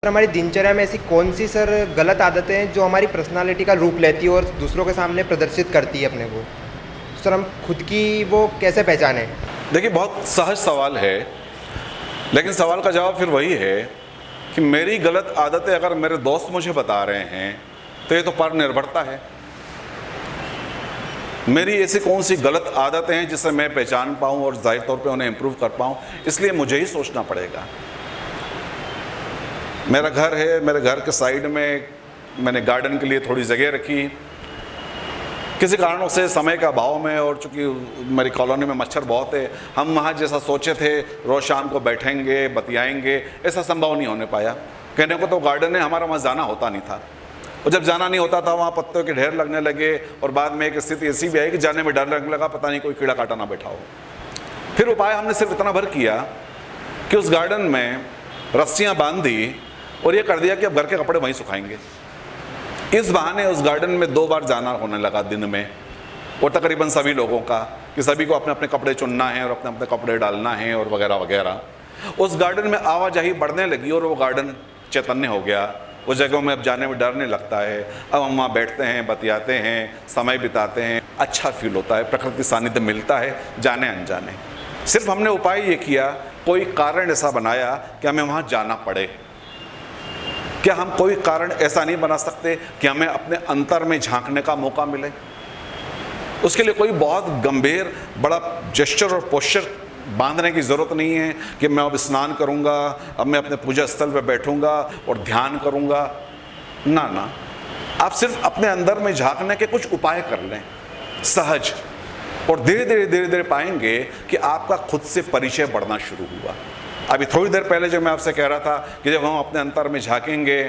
Sir हमारी दिनचर्या में ऐसी कौन सी सर गलत आदतें हैं जो हमारी पर्सनालिटी का रूप लेती है और दूसरों के सामने प्रदर्शित करती है अपने को। सर हम खुद की वो कैसे पहचानें? देखिए, बहुत सहज सवाल है, लेकिन सवाल का जवाब फिर वही है कि मेरी गलत आदतें अगर मेरे दोस्त मुझे बता रहे हैं तो ये तो पर निर्भरता है। मेरी ऐसी कौन सी गलत आदतें हैं जिससे मैं पहचान पाऊँ और जाहिर तौर पे उन्हें इम्प्रूव कर पाऊँ, इसलिए मुझे ही सोचना पड़ेगा। मेरा घर है, मेरे घर के साइड में मैंने गार्डन के लिए थोड़ी जगह रखी। किसी कारणों से समय का अभाव में और चूँकि मेरी कॉलोनी में मच्छर बहुत है, हम वहाँ जैसा सोचे थे रोज़ शाम को बैठेंगे बतियाएंगे, ऐसा संभव नहीं होने पाया। कहने को तो गार्डन में हमारा वहाँ जाना होता नहीं था, और जब जाना नहीं होता था वहाँ पत्तों के ढेर लगने लगे, और बाद में एक स्थिति ऐसी भी आई कि जाने में डर लगने लगा, पता नहीं कोई कीड़ा काटा ना बैठा हो। फिर उपाय हमने सिर्फ इतना भर किया कि उस गार्डन में रस्सियाँ बांध दी और ये कर दिया कि अब घर के कपड़े वहीं सुखाएंगे। इस बहाने उस गार्डन में 2 बार जाना होने लगा दिन में, और तकरीबन सभी लोगों का, कि सभी को अपने अपने कपड़े चुनना है और अपने अपने कपड़े डालना है और वगैरह वगैरह। उस गार्डन में आवाजाही बढ़ने लगी और वो गार्डन चैतन्य हो गया। उस जगहों में अब जाने में डर नहीं लगता है। अब हम वहाँ बैठते हैं, बतियाते हैं, समय बिताते हैं, अच्छा फील होता है, प्रकृति सानिध्य मिलता है जाने अनजाने। सिर्फ हमने उपाय ये किया, कोई कारण ऐसा बनाया कि हमें वहाँ जाना पड़े। क्या हम कोई कारण ऐसा नहीं बना सकते कि हमें अपने अंतर में झांकने का मौका मिले? उसके लिए कोई बहुत गंभीर बड़ा जेस्चर और पोस्चर बांधने की ज़रूरत नहीं है कि मैं अब स्नान करूंगा, अब मैं अपने पूजा स्थल पर बैठूंगा और ध्यान करूंगा। ना ना, आप सिर्फ अपने अंदर में झांकने के कुछ उपाय कर लें, सहज, और धीरे धीरे पाएंगे कि आपका खुद से परिचय बढ़ना शुरू हुआ। अभी थोड़ी देर पहले जो मैं आपसे कह रहा था कि जब हम अपने अंतर में झांकेंगे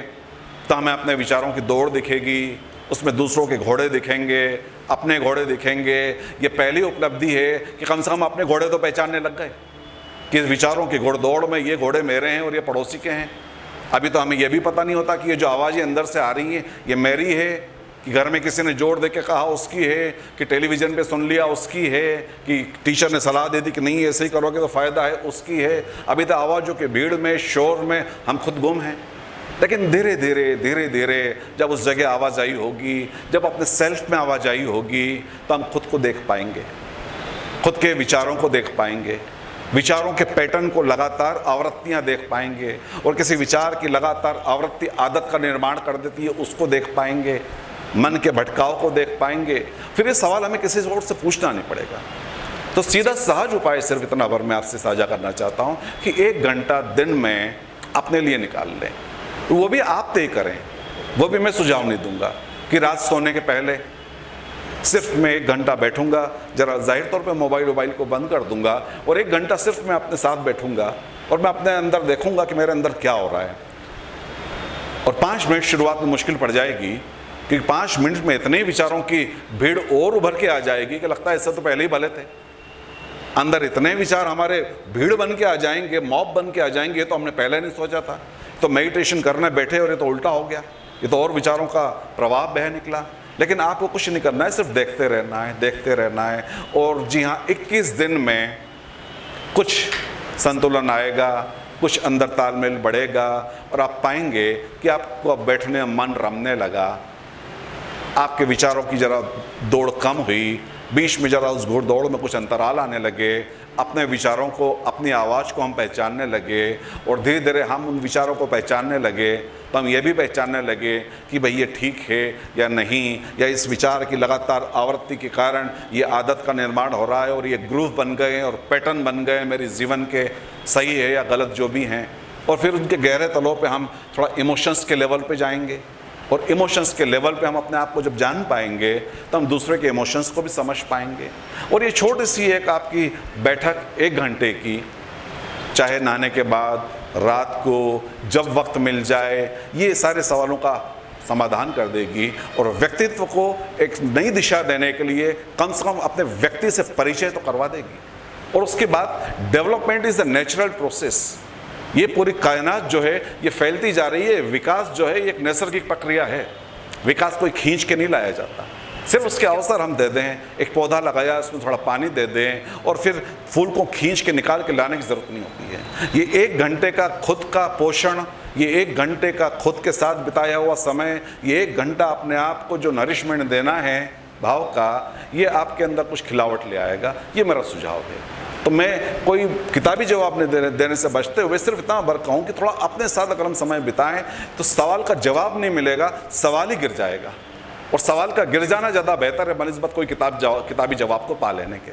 तो हमें अपने विचारों की दौड़ दिखेगी, उसमें दूसरों के घोड़े दिखेंगे, अपने घोड़े दिखेंगे। ये पहली उपलब्धि है कि कम से कम अपने घोड़े तो पहचानने लग गए कि इस विचारों की घोड़दौड़ में ये घोड़े मेरे हैं और ये पड़ोसी के हैं। अभी तो हमें यह भी पता नहीं होता कि ये जो आवाज़ें अंदर से आ रही हैं ये मेरी है, कि घर में किसी ने जोर दे के कहा उसकी है, कि टेलीविज़न पे सुन लिया उसकी है, कि टीचर ने सलाह दे दी कि नहीं ऐसे ही करोगे तो फ़ायदा है, उसकी है। अभी तो आवाज़ों के भीड़ में, शोर में हम खुद गुम हैं। लेकिन धीरे धीरे जब उस जगह आवाजाही होगी, जब अपने सेल्फ में आवाजाही होगी, तो हम खुद को देख पाएंगे, खुद के विचारों को देख पाएंगे, विचारों के पैटर्न को लगातार आवृत्तियाँ देख पाएंगे, और किसी विचार की लगातार आवृत्ति आदत का निर्माण कर देती है उसको देख पाएंगे, मन के भटकाव को देख पाएंगे। फिर ये सवाल हमें किसी और से पूछना नहीं पड़ेगा। तो सीधा सहज उपाय सिर्फ इतना भर मैं आपसे साझा करना चाहता हूँ कि 1 घंटा दिन में अपने लिए निकाल लें, वो भी आप तय करें। वो भी मैं सुझाव नहीं दूंगा कि रात सोने के पहले सिर्फ मैं 1 घंटा बैठूंगा, जरा जाहिर तौर पे मोबाइल को बंद कर दूंगा, और 1 घंटा सिर्फ मैं अपने साथ बैठूंगा और मैं अपने अंदर देखूंगा कि मेरे अंदर क्या हो रहा है। और 5 मिनट शुरुआत में मुश्किल पड़ जाएगी, क्योंकि 5 मिनट में इतने विचारों की भीड़ और उभर के आ जाएगी कि लगता है इससे तो पहले ही भले थे। अंदर इतने विचार हमारे भीड़ बन के आ जाएंगे, मॉब बन के आ जाएंगे, तो हमने पहले नहीं सोचा था। तो मेडिटेशन करने बैठे और ये तो उल्टा हो गया, ये तो और विचारों का प्रभाव बह निकला। लेकिन आपको कुछ नहीं करना है, सिर्फ देखते रहना है। और जी हाँ, 21 दिन में कुछ संतुलन आएगा, कुछ अंदर तालमेल बढ़ेगा, और आप पाएंगे कि आपको अब बैठने में मन रमने लगा, आपके विचारों की जरा दौड़ कम हुई, बीच में जरा उस घोड़दौड़ में कुछ अंतराल आने लगे, अपने विचारों को, अपनी आवाज़ को हम पहचानने लगे, और धीरे धीरे हम उन विचारों को पहचानने लगे तो हम ये भी पहचानने लगे कि भाई ये ठीक है या नहीं, या इस विचार की लगातार आवृत्ति के कारण ये आदत का निर्माण हो रहा है और ये ग्रूव बन गए और पैटर्न बन गए मेरे जीवन के, सही है या गलत जो भी हैं। और फिर उनके गहरे तलों पे हम थोड़ा इमोशंस के लेवल पे जाएंगे, और इमोशंस के लेवल पे हम अपने आप को जब जान पाएंगे तो हम दूसरे के इमोशंस को भी समझ पाएंगे। और ये छोटी सी एक आपकी बैठक 1 घंटे की, चाहे नहाने के बाद, रात को, जब वक्त मिल जाए, ये सारे सवालों का समाधान कर देगी, और व्यक्तित्व को एक नई दिशा देने के लिए कम से कम अपने व्यक्ति से परिचय तो करवा देगी। और उसके बाद development is the natural process. ये पूरी कायनात जो है ये फैलती जा रही है, विकास जो है ये एक नैसर्गिक प्रक्रिया है, विकास कोई खींच के नहीं लाया जाता। सिर्फ उसके अवसर हम दे दें, एक पौधा लगाया उसमें थोड़ा पानी दे दें और फिर फूल को खींच के निकाल के लाने की ज़रूरत नहीं होती है। ये 1 घंटे का खुद का पोषण, ये 1 घंटे का खुद के साथ बिताया हुआ समय, ये 1 घंटा अपने आप को जो नरिशमेंट देना है भाव का, ये आपके अंदर कुछ खिलावट ले आएगा। ये मेरा सुझाव है। तो मैं कोई किताबी जवाब नहीं देने से बचते हुए सिर्फ इतना बर कहूँ कि थोड़ा अपने साथ अगर हम समय बिताएं तो सवाल का जवाब नहीं मिलेगा, सवाल ही गिर जाएगा। और सवाल का गिर जाना ज़्यादा बेहतर है बनिस्बत कोई किताबी जवाब को पा लेने के।